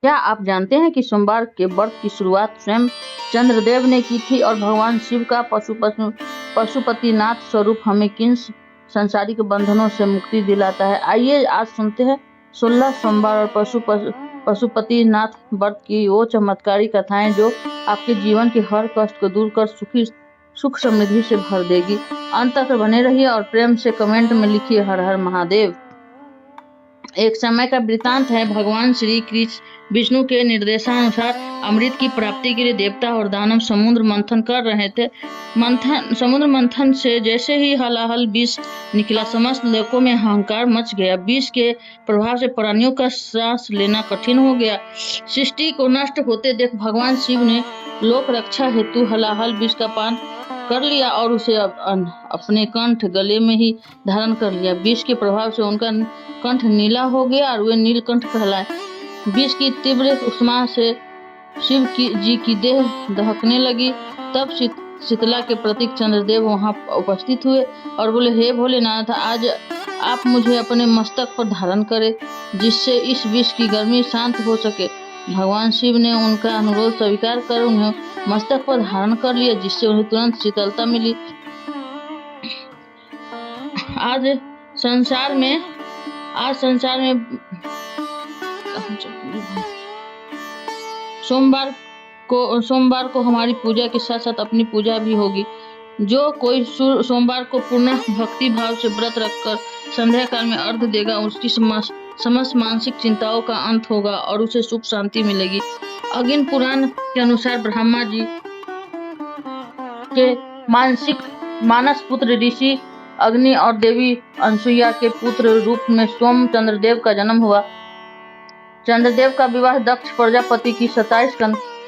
क्या आप जानते हैं कि सोमवार के व्रत की शुरुआत स्वयं चंद्रदेव ने की थी और भगवान शिव का पशुपतिनाथ स्वरूप हमें किन सांसारिक बंधनों से मुक्ति दिलाता है? आइए आज सुनते हैं 16 सोमवार और पशुपतिनाथ व्रत की वो चमत्कारी कथाएं जो आपके जीवन के हर कष्ट को दूर कर सुख समृद्धि से भर देगी। अंत तक बने रहिए और प्रेम से कमेंट में लिखिए हर हर महादेव। एक समय का वृतांत है। भगवान श्री कृष्ण विष्णु के निर्देशानुसार अमृत की प्राप्ति के लिए देवता और दानव समुद्र मंथन कर रहे थे। समुद्र मंथन से जैसे ही हलाहल विष निकला, समस्त लोकों में हाहाकार मच गया। विष के प्रभाव से प्राणियों का सांस लेना कठिन हो गया। सृष्टि को नष्ट होते देख भगवान शिव ने लोक रक्षा हेतु हलाहल विष का पान कर लिया और उसे अपने कंठ गले में ही धारण कर लिया। विष के प्रभाव से उनका कंठ नीला हो गया और वे नीलकंठ कहलाए। विष की तीव्र उष्मा से शिव जी की देह दहकने लगी। तब शीतला के प्रतीक चंद्रदेव वहां उपस्थित हुए और बोले, हे भोलेनाथ, आज आप मुझे अपने मस्तक पर धारण करें जिससे इस विष की गर्मी शांत हो सके। भगवान शिव ने उनका अनुरोध स्वीकार कर उन्हें मस्तक पर धारण कर लिया, जिससे उन्हें तुरंत शीतलता मिली। आज संसार में सोमवार को हमारी पूजा के साथ साथ अपनी पूजा भी होगी। जो कोई सोमवार को पूर्ण भक्ति भाव से व्रत रखकर संध्या काल में अर्घ देगा, उसकी समस्त मानसिक चिंताओं का अंत होगा और उसे सुख शांति मिलेगी। अग्नि पुराण के अनुसार ब्रह्मा जी के मानस पुत्र ऋषि अग्नि और देवी अनसुईया के पुत्र रूप में सोम चंद्रदेव का जन्म हुआ। चंद्रदेव का विवाह दक्ष प्रजापति की 27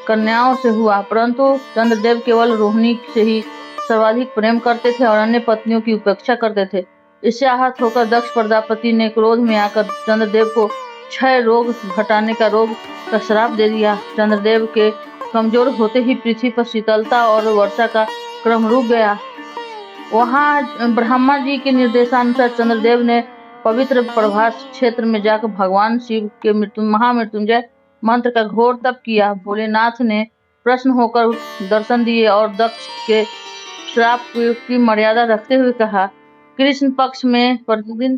कन्याओं से हुआ, परंतु चंद्रदेव केवल रोहिणी से ही सर्वाधिक प्रेम करते थे और अन्य पत्नियों की उपेक्षा करते थे। इससे आहत होकर दक्ष प्रजापति ने क्रोध में आकर चंद्रदेव को क्षय रोग घटाने का रोग का श्राप दे दिया। चंद्रदेव के कमजोर होते ही पृथ्वी पर शीतलता और वर्षा का क्रम रुक गया। वहां ब्रह्मा जी के निर्देशानुसार चंद्रदेव ने पवित्र प्रभास क्षेत्र में जाकर भगवान शिव के महामृत्युंजय मंत्र का घोर तप किया। भोलेनाथ ने प्रसन्न होकर दर्शन दिए और दक्ष के श्राप की मर्यादा रखते हुए कहा, कृष्ण पक्ष में प्रतिदिन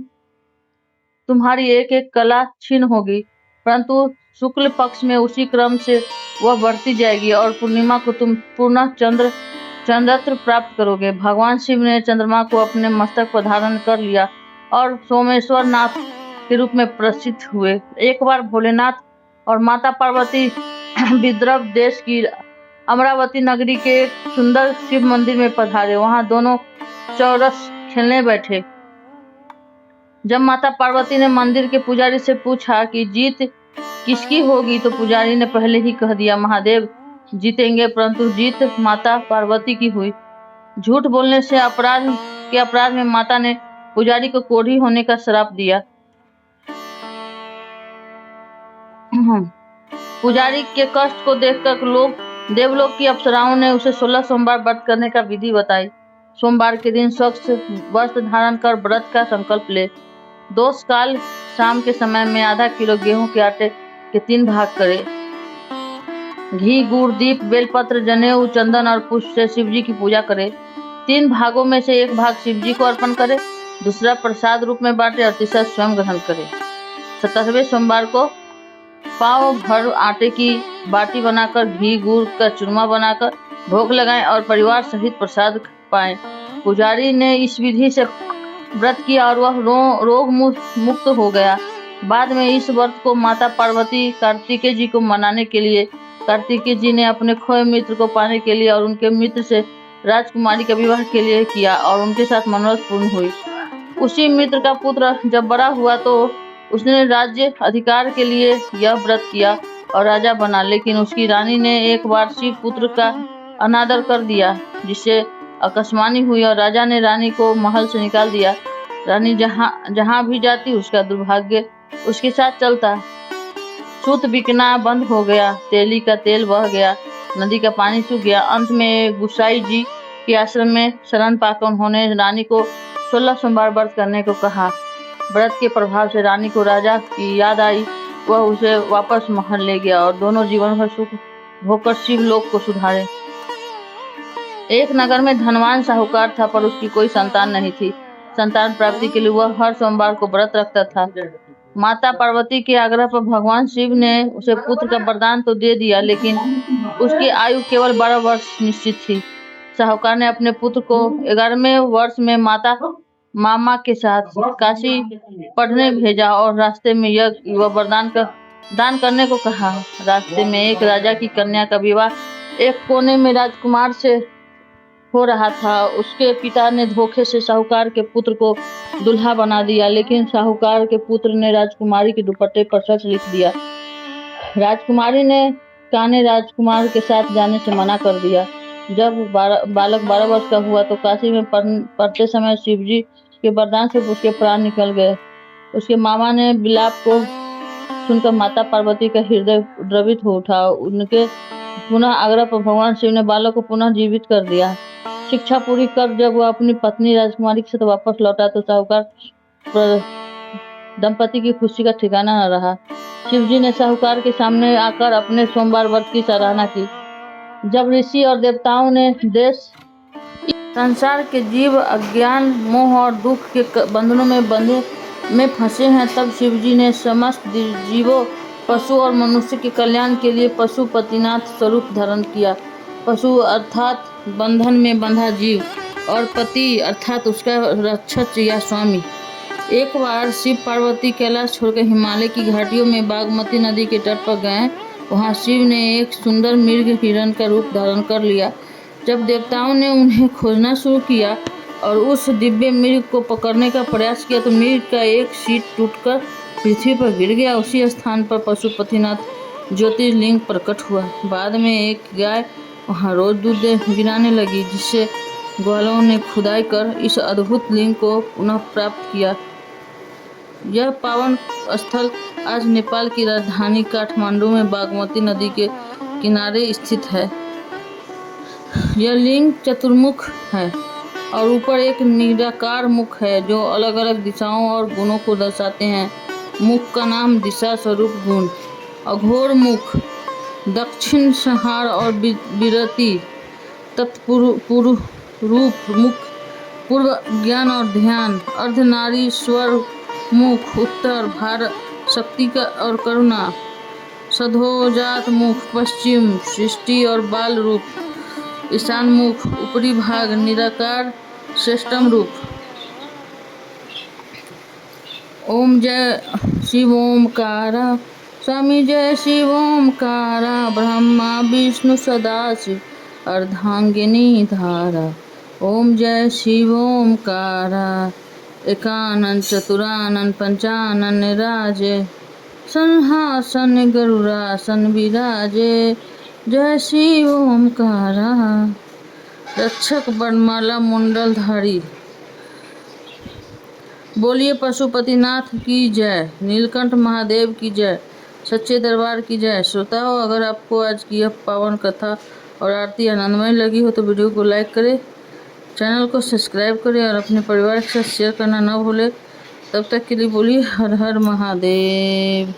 तुम्हारी एक एक कला छीन होगी, परंतु शुक्ल पक्ष में उसी क्रम से वह बढ़ती जाएगी और पूर्णिमा को तुम पुनः चंद्रत्व प्राप्त करोगे। भगवान शिव ने चंद्रमा को अपने मस्तक पर धारण कर लिया और सोमेश्वर नाथ के रूप में प्रसिद्ध हुए। एक बार भोलेनाथ और माता पार्वती विदर्भ देश की अमरावती नगरी के एक सुंदर शिव मंदिर में पधारे। वहां दोनों चौरस खेलने बैठे। जब माता पार्वती ने मंदिर के पुजारी से पूछा कि जीत किसकी होगी, तो पुजारी ने पहले ही कह दिया, महादेव जीतेंगे, परंतु जीत माता पार्वती की हुई। झूठ बोलने से अपराध में माता ने पुजारी को कोढ़ी होने का श्राप दिया। पुजारी के कष्ट को देखकर देवलोक की अप्सराओं ने उसे 16 सोमवार व्रत करने का विधि बताई। सोमवार के दिन स्वच्छ वस्त्र धारण कर व्रत का संकल्प ले। दोष काल शाम के समय में आधा किलो गेहूं के आटे के 3 भाग करे। घी, गुड़, दीप, बेलपत्र, जनेऊ, चंदन और पुष्प से शिव जी की पूजा करे। 3 भागों में से 1 भाग शिव जी को अर्पण करे, दूसरा प्रसाद रूप में बांटे और तीसरा स्वयं ग्रहण करे। 17वें सोमवार को पाव भर आटे की बाटी बनाकर घी गुड़ का चूरमा बनाकर भोग लगाएं और परिवार सहित प्रसाद पाएं। पुजारी ने इस विधि से व्रत किया और वह रोग मुक्त हो गया। बाद में इस व्रत को माता पार्वती कार्तिकेय जी को मनाने के लिए कार्तिकेय जी ने अपने खोए मित्र को पाने के लिए और उनके मित्र से राजकुमारी का विवाह के लिए किया और उनके साथ मनोरथ पूर्ण हुई। उसी मित्र का पुत्र जब बड़ा हुआ तो उसने राज्य अधिकार के लिए यह व्रत किया और राजा बना, लेकिन उसकी रानी ने एक बार शिव पुत्र का अनादर कर दिया, जिससे आकाशवाणी हुई और राजा ने रानी को महल से निकाल दिया। रानी जहाँ भी जाती उसका दुर्भाग्य उसके साथ चलता। सूत बिकना बंद हो गया, तेली का तेल बह गया, नदी का पानी सूख गया। अंत में गुसाई जी के आश्रम में शरण पाकर उन्होंने रानी को 16 सोमवार व्रत करने को कहा। व्रत के प्रभाव से रानी को राजा की याद आई वह उसे वापस महल ले गया और दोनों जीवन भर सुख भोगकर शिवलोक को सुधारे। एक नगर में धनवान साहूकार था, पर उसकी कोई संतान नहीं थी। संतान प्राप्ति के लिए वह हर सोमवार को व्रत रखता था। माता पार्वती के आग्रह पर भगवान शिव ने उसे पुत्र का वरदान तो दे दिया, लेकिन उसकी आयु केवल 12 वर्ष निश्चित थी। साहूकार ने अपने पुत्र को 11वें वर्ष में मामा के साथ काशी पढ़ने भेजा और रास्ते में वह वरदान का दान करने को कहा। रास्ते में एक राजा की कन्या का विवाह एक कोने में राजकुमार से हो रहा था। उसके पिता ने धोखे से साहूकार के पुत्र को दुल्हा बना दिया, लेकिन साहूकार के पुत्र ने राजकुमारी के दुपट्टे पर सच लिख दिया। राजकुमारी ने कान्हे राजकुमार के साथ जाने से मना कर दिया। जब बालक 12 वर्ष का हुआ तो काशी में पढ़ते समय शिवजी के वरदान से उसके प्राण निकल गए। उसके मामा ने विलाप को सुनकर माता पार्वती का हृदय द्रवित हो उठा। उनके पुनः आग्रह पर भगवान शिव ने बालक को पुनः जीवित कर दिया। शिक्षा पूरी कर जब वह अपनी पत्नी राजकुमारी के साथ वापस लौटा तो साहूकार दंपति की खुशी का ठिकाना न रहा। शिवजी ने साहूकार के सामने आकर अपने सोमवार व्रत की सराहना की। जब ऋषि और देवताओं ने देश संसार के जीव अज्ञान, मोह और दुख के बंधनों में फंसे हैं, तब शिवजी ने समस्त जीवों, पशु और मनुष्य के कल्याण के लिए पशुपतिनाथ स्वरूप धारण किया। पशु अर्थात बंधन में बंधा जीव और पति अर्थात उसका रक्षक या स्वामी। एक बार शिव पार्वती कैलाश छोड़कर हिमालय की घाटियों में बागमती नदी के तट पर गए। वहां शिव ने एक सुंदर मृग हिरण का रूप धारण कर लिया। जब देवताओं ने उन्हें खोजना शुरू किया और उस दिव्य मृग को पकड़ने का प्रयास किया तो मृग का एक शीट टूटकर पृथ्वी पर गिर गया। उसी स्थान पर पशुपतिनाथ ज्योतिर्लिंग प्रकट हुआ। बाद में एक गाय वहाँ रोज दूध गिराने लगी, जिससे ग्वालों ने खुदाई कर इस अद्भुत लिंग को पुनः प्राप्त किया। यह पावन स्थल आज नेपाल की राजधानी काठमांडू में बागमती नदी के किनारे स्थित है। यह लिंग चतुर्मुख है और ऊपर एक निराकार मुख है जो अलग अलग दिशाओं और गुणों को दर्शाते हैं। मुख का नाम दिशा स्वरूप गुण, अघोर मुख, दक्षिण संहार और विरति, तत्पूर्व रूप मुख, पूर्व ज्ञान और ध्यान, अर्धनारीश्वर मुख, उत्तर भारत शक्ति का और करुणा, सधोजात मुख, पश्चिम सृष्टि और बाल रूप, ईशान मुख, ऊपरी भाग निराकार श्रेष्ठम रूप। ओम जय शिव ओमकारा, स्वामी जय शिव ओमकारा, ब्रह्मा विष्णु सदाशिव अर्धांगिनी धारा। ओम जय शिव ओमकारा, एकानन चतुरानन पंचानन निराजे, संहासन गरुड़ासन विराजे। जय शिव ओमकारा, रक्षक वर्णमाला मुंडलधारी। बोलिए पशुपतिनाथ की जय, नीलकंठ महादेव की जय, सच्चे दरबार की जय। श्रोताओं, अगर आपको आज की यह पावन कथा और आरती आनंदमय लगी हो तो वीडियो को लाइक करें, चैनल को सब्सक्राइब करें और अपने परिवार के साथ शेयर करना न भूलें। तब तक के लिए बोलिए हर हर महादेव।